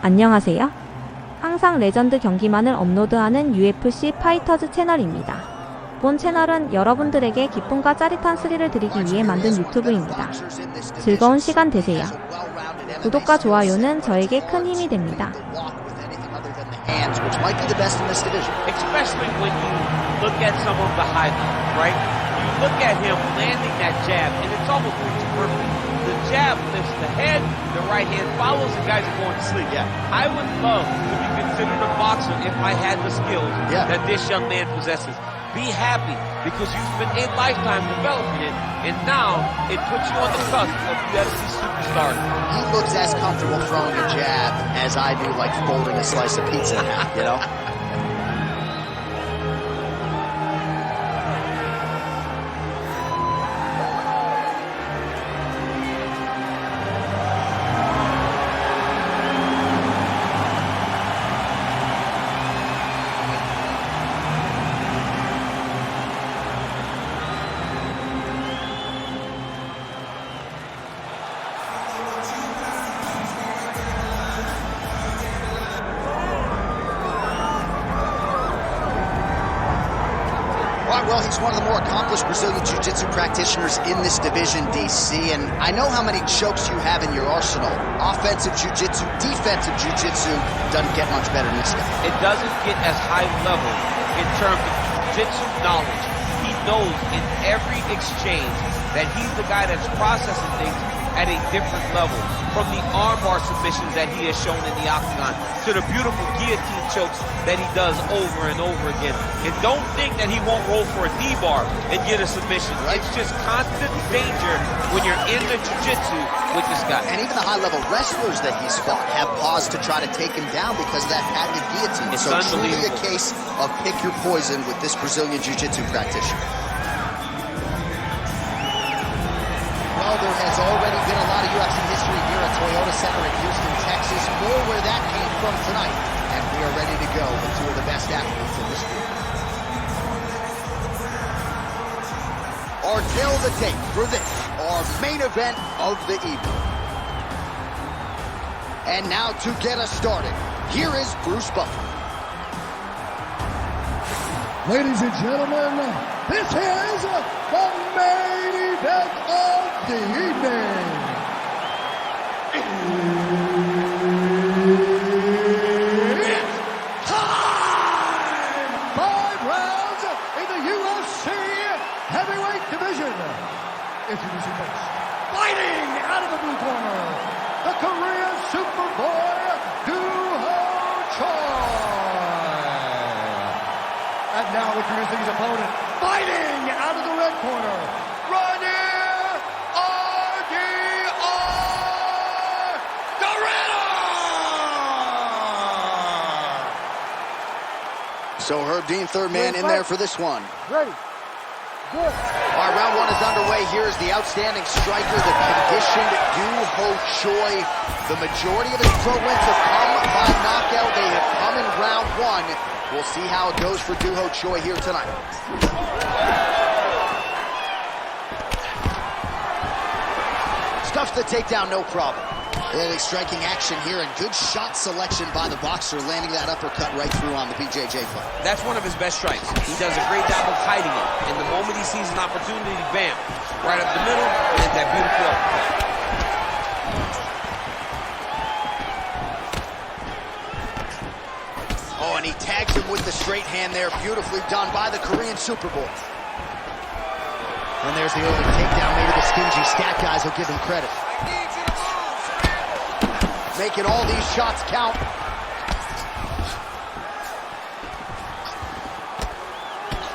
안녕하세요. 항상 레전드 경기만을 업로드하는 UFC 파이터즈 채널입니다. 본 채널은 여러분들에게 기쁨과 짜릿한 스릴을 드리기 위해 만든 유튜브입니다. 즐거운 시간 되세요. 구독과 좋아요는 저에게 큰 힘이 됩니다. Which might be the best in this division. Especially when you look at some of the highlights, right? You look at him landing that jab, and it's almost picture perfect. The jab lifts the head, the right hand follows, and guys are going to sleep. Yeah. I would love to be considered a boxer if I had the skills that this young man possesses. Be happy, because you spent a lifetime developing it, and now it puts you on the cusp of UFC superstar. He looks as comfortable throwing a jab as I do, like folding a slice of pizza in half, you know? Well, he's one of the more accomplished Brazilian Jiu-Jitsu practitioners in this division, DC, and I know how many chokes you have in your arsenal. Offensive Jiu-Jitsu, defensive Jiu-Jitsu doesn't get much better than this guy. It doesn't get as high level in terms of Jiu-Jitsu knowledge. He knows in every exchange that he's the guy that's processing things at a different level, from the armbar submissions that he has shown in the octagon to the beautiful guillotine chokes that he does over and over again. And don't think that he won't roll for a D-bar and get a submission. Right? It's just constant danger when you're in the jiu-jitsu with this guy. And even the high-level wrestlers that he's fought have paused to try to take him down because of that patented guillotine. It's so truly a unbelievable. case of pick your poison with this Brazilian Jiu-Jitsu practitioner. Well, there has already been a lot of UFC history here at Toyota Center in Houston, Texas. More where that came from tonight. And we are ready to go with two of the best athletes in this sport. Our tale of the tape for this, our main event of the evening. And now to get us started, here is Bruce Buffer. Ladies and gentlemen, this is the main event of the evening. It's time! 5 rounds in the UFC heavyweight division. Introducing first, fighting out of the blue corner, the Korean Superboy, Duho Choi. And now introducing his opponent, fighting out of the red corner, Reinier So Herb Dean, third man in there for this one. Ready. Good. All right, round one is underway. Here is the outstanding striker, the conditioned Duho Choi. The majority of his pro wins have come by knockout. They have come in round one. We'll see how it goes for Duho Choi here tonight. Stuffs the takedown, no problem. Really striking action here and good shot selection by the boxer, landing that uppercut right through on the BJJ fight. That's one of his best strikes. He does a great job of hiding it. And the moment he sees an opportunity, bam, right up the middle, and that beautiful uppercut. Oh, and he tags him with the straight hand there. Beautifully done by the Korean Superboy. And there's the early takedown. Maybe the stingy stat guys will give him credit. Making all these shots count.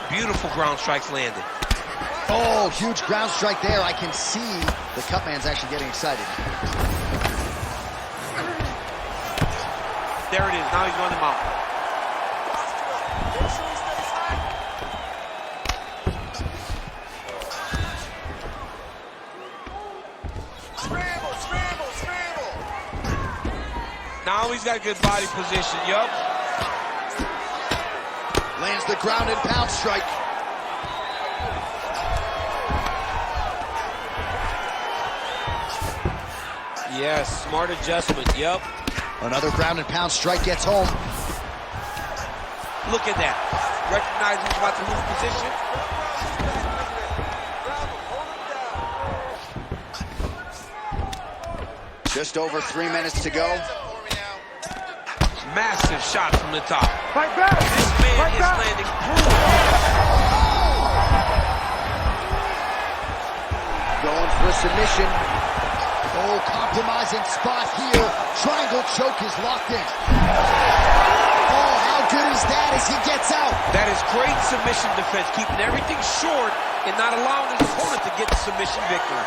Beautiful ground strikes landed. Oh, huge ground strike there. I can see the Cutman's actually getting excited. There it is. Now he's running him out. Now he's got good body position, yup. Lands the ground and pound strike. Yes, smart adjustment, yep. Another ground and pound strike gets home. Look at that. Recognize he's about to lose position. Just over 3 minutes to go. Massive shots from the top. Fight back! This man Fight is back! landing brutal. Going for a submission. Oh, compromising spot here. Triangle choke is locked in. Oh, how good is that as he gets out? That is great submission defense, keeping everything short and not allowing his opponent to get the submission victory.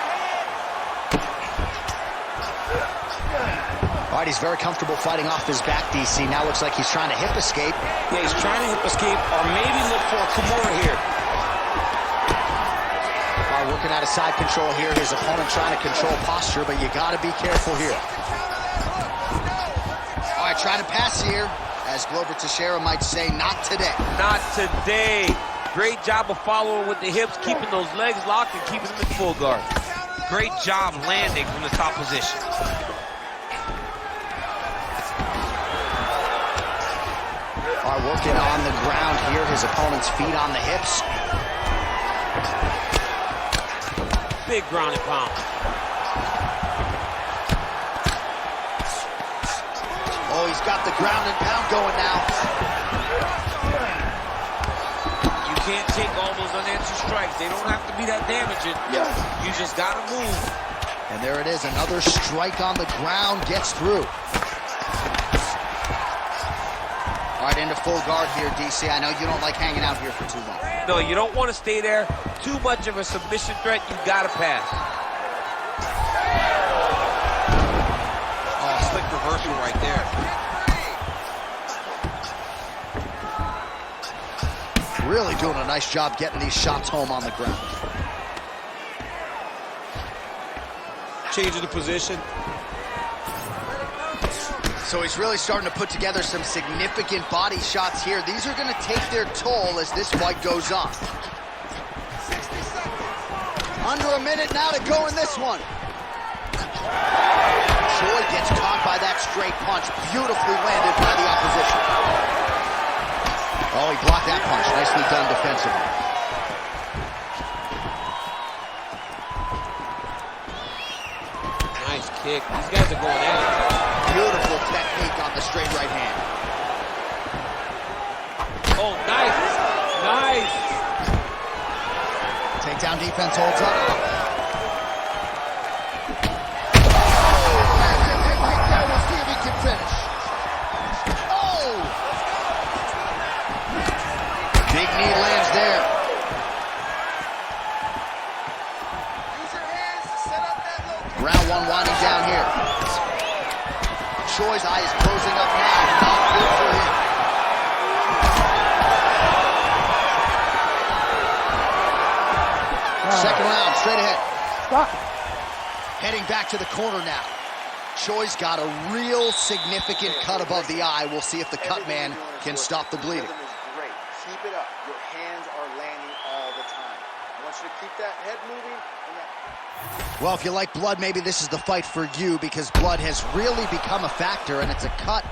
All right, he's very comfortable fighting off his back, DC. Now looks like he's trying to hip escape. Yeah, he's trying to hip escape or maybe look for a Kimura here. All right, working out of side control here. His opponent trying to control posture, but you got to be careful here. All right, trying to pass here. As Glover Teixeira might say, not today. Not today. Great job of following with the hips, keeping those legs locked and keeping them in full guard. Great job landing from the top position. All right, working on the ground here. His opponent's feet on the hips. Big ground and pound. Oh, he's got the ground and pound going now. You can't take all those unanswered strikes. They don't have to be that damaging. Yeah. You just got to move. And there it is. Another strike on the ground gets through. All right, into full guard here, DC. I know you don't like hanging out here for too long. No, you don't want to stay there. Too much of a submission threat. You got to pass. Oh, slick reversal right there. Really doing a nice job getting these shots home on the ground. Changing the position. So he's really starting to put together some significant body shots here. These are going to take their toll as this fight goes on. Under a minute now to go in this one. Choi gets caught by that straight punch. Beautifully landed by the opposition. Oh, he blocked that punch. Nicely done defensively. Nice kick. These guys are going at it. Beautiful technique on the straight right hand. Oh, nice. Nice. Takedown defense holds up. We'll see if he can finish. Oh! Big knee lands there. Use your hands to set up that low. Round one winding down here. Choi's eye is closing up now. Not good for him. Second round, straight ahead. Stop. Heading back to the corner now. Choi's got a real significant cut above the eye. We'll see if the cut man can stop the bleeding. Great. Keep it up. Your hands are landing all the time. I want you to keep that head moving. Well, if you like blood, maybe this is the fight for you because blood has really become a factor, and it's a cut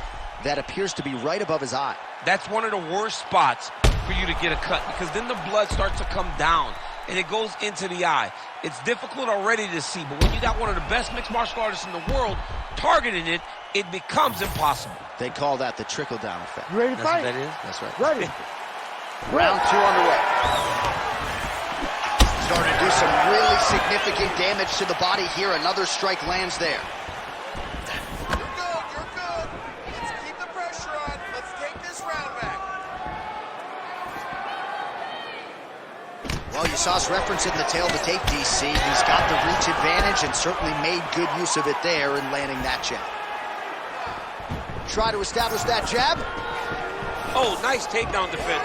that appears to be right above his eye. That's one of the worst spots for you to get a cut because then the blood starts to come down and it goes into the eye. It's difficult already to see, but when you got one of the best mixed martial artists in the world targeting it, it becomes impossible. They call that the trickle-down effect. You ready to That's fight? what that is? That's right. Ready. Round two underway. Starting to do some really significant damage to the body here. Another strike lands there. You're good. You're good. Let's keep the pressure on. Let's take this round back. Well, you saw us referencing the tail of the tape, DC. He's got the reach advantage and certainly made good use of it there in landing that jab. Try to establish that jab. Oh, nice takedown defense.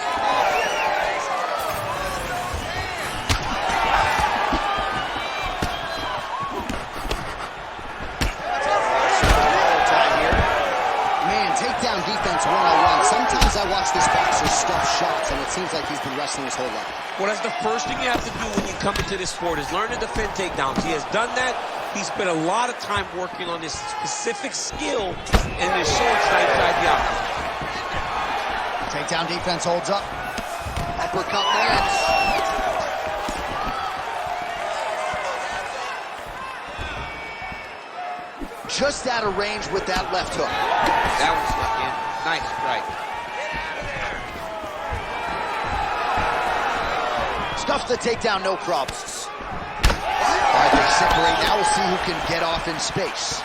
Man, takedown defense 101. Sometimes I watch this boxer stuff shots, and it seems like he's been wrestling his whole life. Well, that's the first thing you have to do when you come into this sport is learn to defend takedowns. He has done that. He spent a lot of time working on this specific skill and is showing tonight inside the octagon. Takedown defense holds up. Uppercut lands. Just out of range with that left hook. That was in. Nice strike. Stuffs the takedown, no problems. All right, they separate. Now we'll see who can get off in space.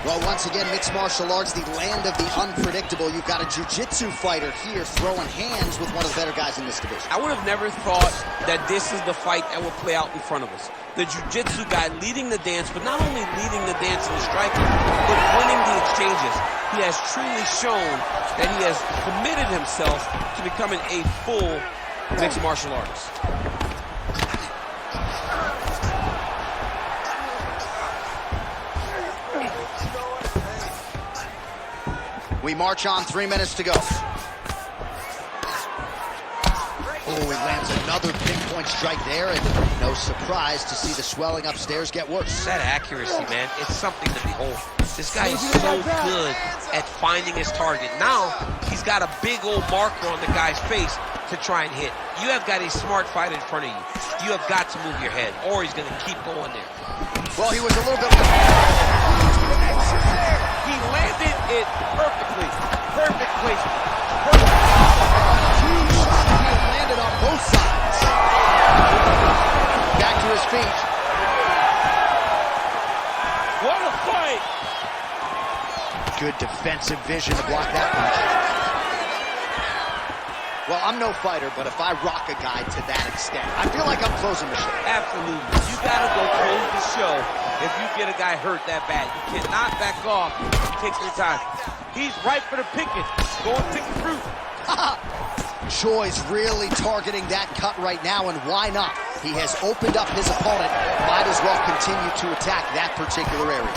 Well, once again, mixed martial arts, the land of the unpredictable. You've got a jiu-jitsu fighter here throwing hands with one of the better guys in this division. I would have never thought that this is the fight that would play out in front of us. The jiu-jitsu guy leading the dance, but not only leading the dance in the striking, but winning the exchanges. He has truly shown that he has committed himself to becoming a full mixed martial artist. We march on, 3 minutes to go. Oh, he lands another pinpoint strike there, and no surprise to see the swelling upstairs get worse. That accuracy, man, it's something to behold. This guy is so good at finding his target. Now, he's got a big old marker on the guy's face to try and hit. You have got a smart fight in front of you. You have got to move your head, or he's going to keep going there. Well, he was a little bit... He landed it perfectly. Perfect placement. Huge shot. He landed on both sides. Back to his feet. What a fight! Good defensive vision to block that punch. Well, I'm no fighter, but if I rock a guy to that extent, I feel like I'm closing the show. Absolutely. You gotta go close the show if you get a guy hurt that bad. You cannot back off. Take your time. He's ripe for the picking. Go and pick the fruit. Choi's really targeting that cut right now, and why not? He has opened up his opponent. Might as well continue to attack that particular area.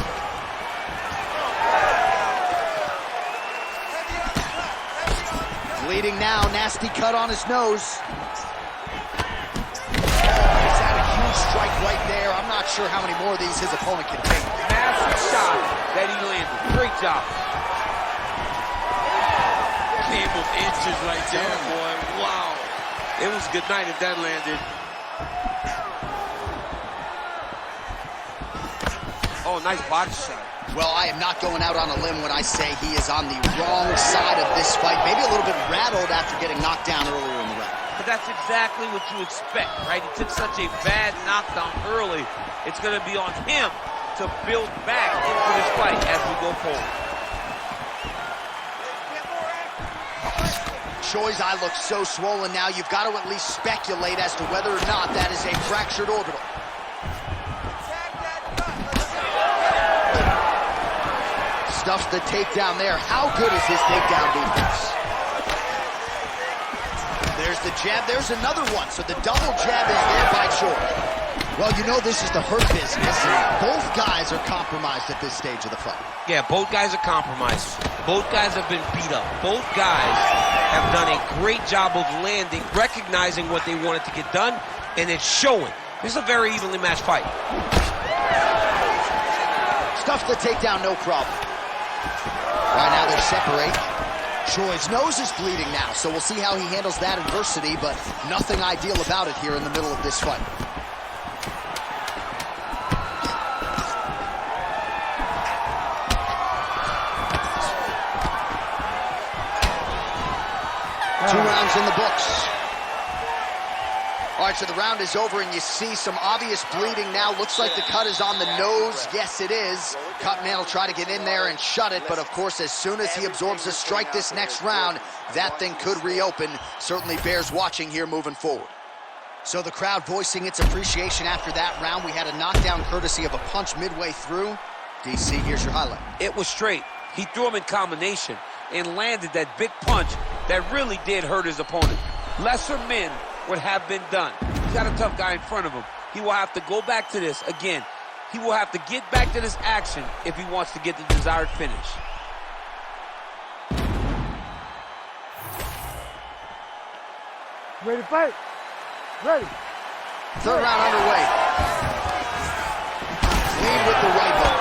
Bleeding now, nasty cut on his nose. He's had a huge strike right there. I'm not sure how many more of these his opponent can take. Massive shot that he landed. Great job. Came with inches right there, boy. Wow. It was a good night if that landed. Oh, nice body shot. Well, I am not going out on a limb when I say he is on the wrong side of this fight. Maybe a little bit rattled after getting knocked down earlier in the round. But that's exactly what you expect, right? He took such a bad knockdown early. It's going to be on him to build back into this fight as we go forward. Choi's eye looks so swollen now, you've got to at least speculate as to whether or not that is a fractured orbital. Stuffs the takedown there. How good is his takedown defense? There's the jab. There's another one. So the double jab is there by Choi. Well, you know this is the hurt business, and both guys are compromised at this stage of the fight. Yeah, both guys are compromised. Both guys have been beat up. Both guys have done a great job of landing, recognizing what they wanted to get done, and it's showing. This is a very evenly matched fight. Stuffs the takedown, no problem. Right now they separate. Choi's nose is bleeding now, so we'll see how he handles that adversity, but nothing ideal about it here in the middle of this fight. Two rounds in the books. All right, so the round is over, and you see some obvious bleeding now. Looks like the cut is on the nose. Yes, it is. Cutman will try to get in there and shut it, but of course, as soon as he absorbs a strike this next round, that thing could reopen. Certainly bears watching here moving forward. So the crowd voicing its appreciation after that round. We had a knockdown courtesy of a punch midway through. DC, here's your highlight. It was straight. He threw him in combination and landed that big punch that really did hurt his opponent. Lesser men would have been done. He's got a tough guy in front of him. He will have to go back to this. Again, he will have to get back to this action if he wants to get the desired finish. Ready to fight? Ready. Third round underway. landing with the right hook.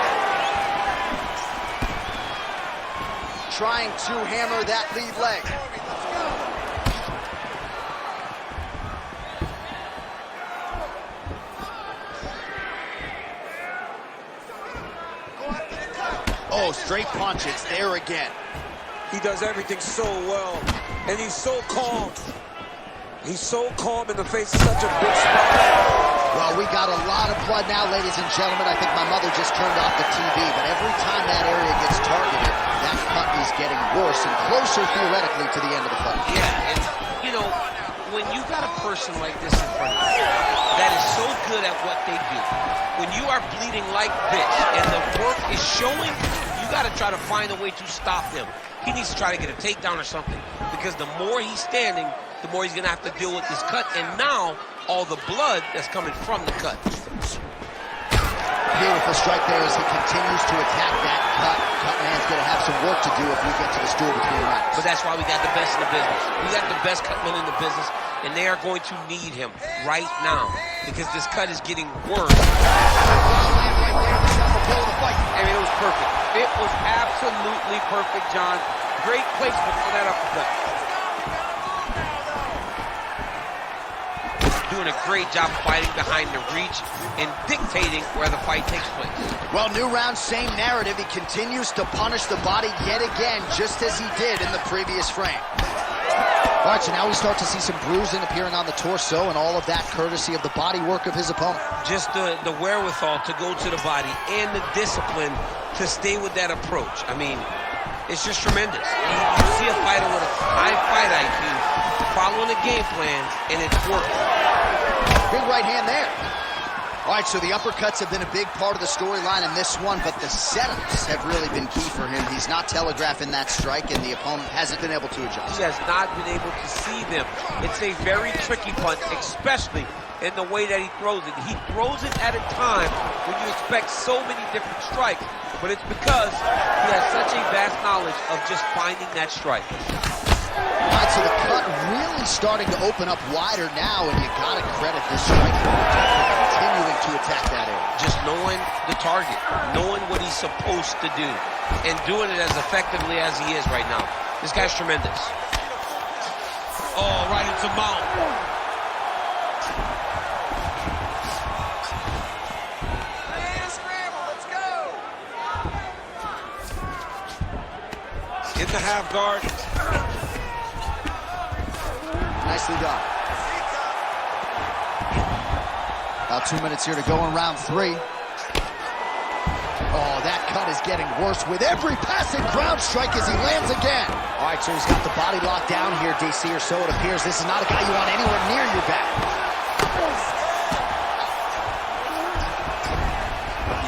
Trying to hammer that lead leg. Oh, straight punch, it's there again. He does everything so well, and he's so calm. He's so calm in the face of such a big spot. Well, we got a lot of blood now, ladies and gentlemen. I think my mother just turned off the TV, but every time that area gets targeted, that cut is getting worse and closer, theoretically, to the end of the fight. Yeah, and, you know, when you got a person like this in front of you that is so good at what they do, when you are bleeding like this and the work is showing, you got to try to find a way to stop them. He needs to try to get a takedown or something, because the more he's standing, the more he's going to have to deal with this cut, and now all the blood that's coming from the cut. Beautiful strike there as he continues to attack that cut. Cutman's going to have some work to do if we get to the stool between rounds. But that's why we got the best in the business. We got the best cutman in the business, and they are going to need him right now because this cut is getting worse. I mean, it was perfect. It was absolutely perfect, John. Great placement for that uppercut. Doing a great job fighting behind the reach and dictating where the fight takes place. Well, new round, same narrative. He continues to punish the body yet again, just as he did in the previous frame. All right, so now we start to see some bruising appearing on the torso, and all of that courtesy of the body work of his opponent. Just the wherewithal to go to the body and the discipline to stay with that approach. I mean, it's just tremendous. You see a fighter with a high fight IQ following a game plan, and it's working. Big right hand there. All right, so the uppercuts have been a big part of the storyline in this one, but the setups have really been key for him. He's not telegraphing that strike, and the opponent hasn't been able to adjust. He has not been able to see them. It's a very tricky punch, especially in the way that he throws it. He throws it at a time when you expect so many different strikes, but it's because he has such a vast knowledge of just finding that strike. All right, so the cut really starting to open up wider now, and you got to credit this striker for continuing to attack that area. Just knowing the target, knowing what he's supposed to do, and doing it as effectively as he is right now. This guy's tremendous. Oh, right into mount. In the half guard. Nicely done. About 2 minutes here to go in round 3. Oh, that cut is getting worse with every passing ground strike as he lands again. All right, so he's got the body locked down here, DC, or so it appears. This is not a guy you want anywhere near your back.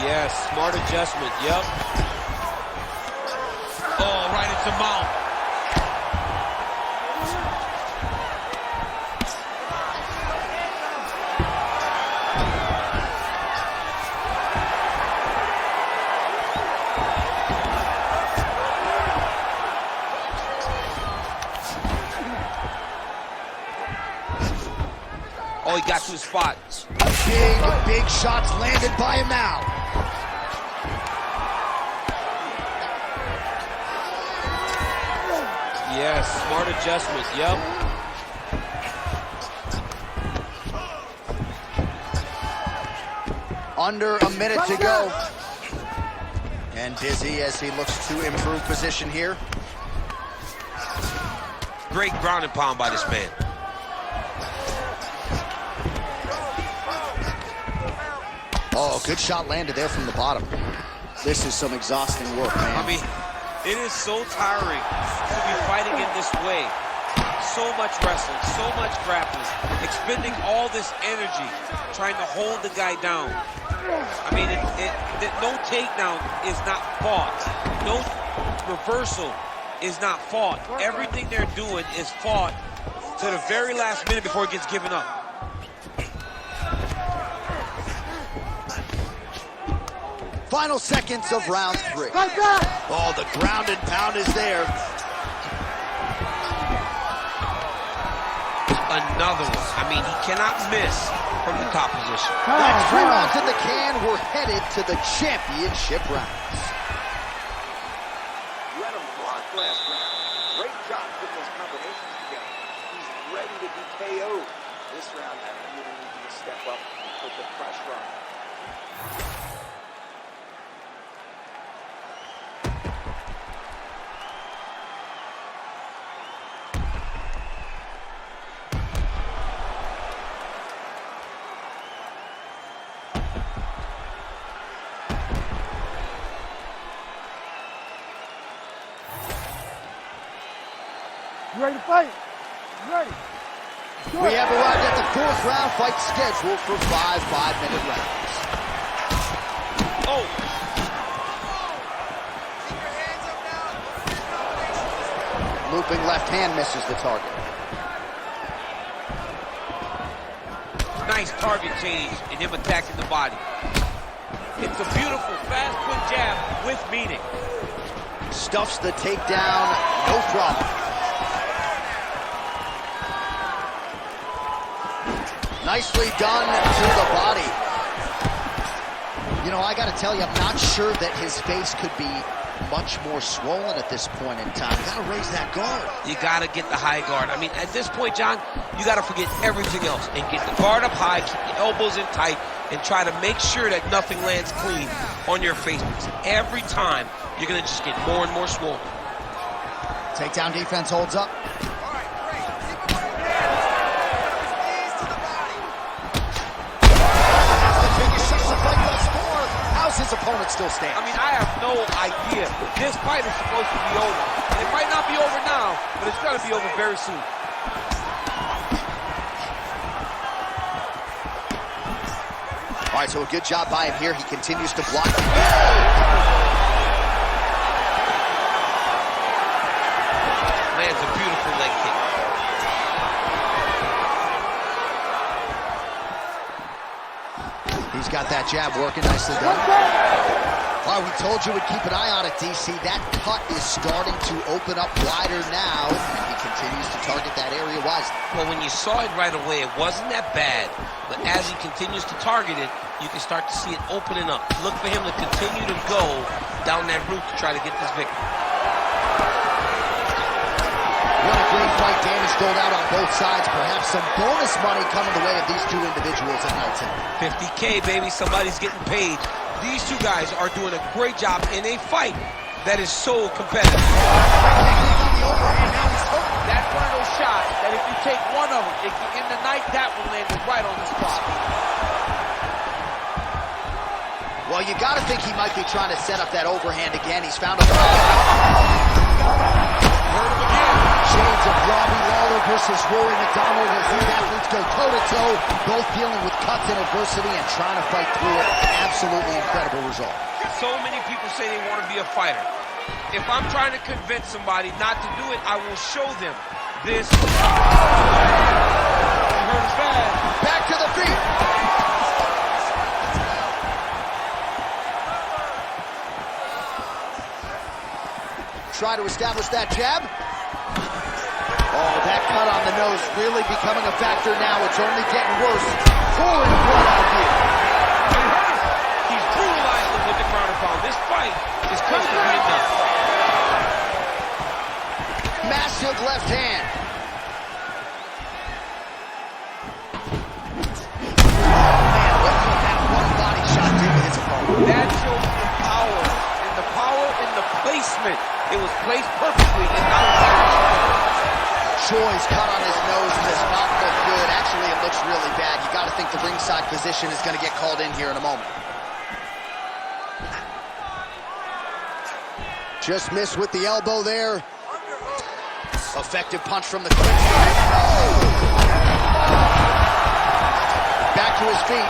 Yes, smart adjustment, yep. Oh, right into mount. Oh, he got to his spot. Big shots landed by him now. Yes, smart adjustment, yep. Under a minute to go. And dizzy as he looks to improve position here. Great ground and pound by this man. Oh, good shot landed there from the bottom. This is some exhausting work, man. I mean, it is so tiring to be fighting in this way. So much wrestling, so much grappling, expending all this energy trying to hold the guy down. I mean, no takedown is not fought. No reversal is not fought. Everything they're doing is fought to the very last minute before it gets given up. Final seconds of round 3. Oh, the ground and pound is there. Another one. I mean, he cannot miss from the top position. That's 3 rounds in the can. We're headed to the championship rounds. You had him blocked last round. Great job putting those combinations together. He's ready to be KO'd. This round, I really need you to step up and put the pressure on him. You ready to fight? You ready? We have arrived at the 4th round fight scheduled for 5 5-minute rounds. Oh, Keep your hands up now. Looping left hand misses the target. nice target change and him attacking the body. It's a beautiful, fast, quick jab with meaning. Stuffs the takedown, no problem. Nicely done to the body. You know, I gotta tell you, I'm not sure that his face could be much more swollen at this point in time. Gotta raise that guard. You gotta get the high guard. I mean, at this point, John, you gotta forget everything else and get the guard up high, keep your elbows in tight, and try to make sure that nothing lands clean on your face. Because every time, you're gonna just get more and more swollen. Takedown defense holds up. All right, great. Keep it right there. Knees to the body. That's the biggest shot of the fight thus far. How's his opponent still stand? I mean, I have no idea. This fight is supposed to be over. And it might not be over now, but it's gonna be over very soon. All right, so a good job by him here. He continues to block. Lands a beautiful leg kick. He's got that jab working, nicely done. All right, we told you we'd keep an eye on it, DC. That cut is starting to open up wider now, and he continues to target that area wisely. Well, when you saw it right away, it wasn't that bad. But as he continues to target it, you can start to see it opening up. Look for him to continue to go down that route to try to get this victory. What a great fight. Damage doled out on both sides. Perhaps some bonus money coming the way of these two individuals tonight. 50K, baby. Somebody's getting paid. These two guys are doing a great job in a fight that is so competitive. That's one of those shots that if you take one of them, in the night, that one landed right on the spot. Well, you got to think he might be trying to set up that overhand again. He's found a... Hurt him again. Shades of Robbie Lawler versus Rory McDonald as these athletes go toe-to-toe, both dealing with cuts and adversity and trying to fight through it. Absolutely incredible result. So many people say they want to be a fighter. If I'm trying to convince somebody not to do it, I will show them this. He hurt his bad. Back to the feet. Try to establish that jab. Oh, that cut on the nose really becoming a factor now. It's only getting worse. Pouring blood out here. He's brutalized him with the ground and pound. This fight is close to being done. Massive left hand. Man, what can that one body shot do to his opponent? That shows the power in the placement. It was placed perfectly and Choi's cut on his nose does not look good. Actually, it looks really bad. You got to think the ringside position is going to get called in here in a moment. Just missed with the elbow there. Effective punch from the clinch. Back to his feet.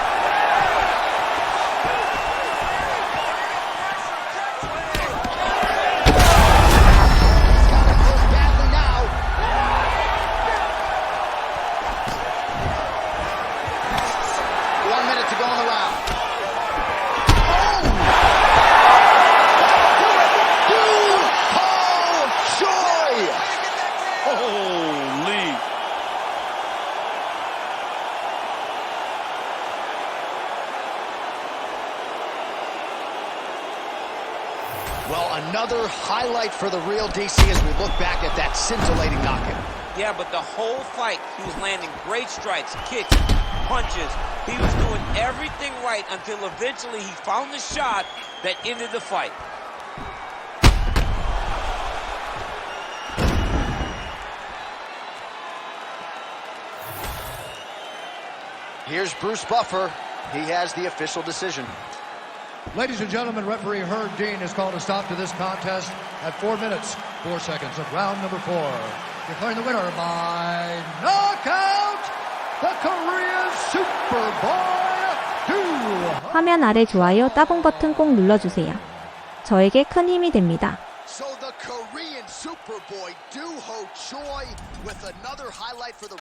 another highlight for the real DC as we look back at that scintillating knockout. Yeah, but the whole fight, he was landing great strikes, kicks, punches. He was doing everything right until eventually he found the shot that ended the fight. Here's Bruce Buffer. He has the official decision. Ladies and gentlemen, referee Herb Dean has called a stop to this contest at 4 minutes, 4 seconds of round number 4. Declaring the winner by knockout, the Korean Superboy, Duho. 화면 아래 좋아요 따봉 버튼 꼭 눌러주세요. 저에게 큰 힘이 됩니다. So the Korean Superboy Duho Choi with another highlight for the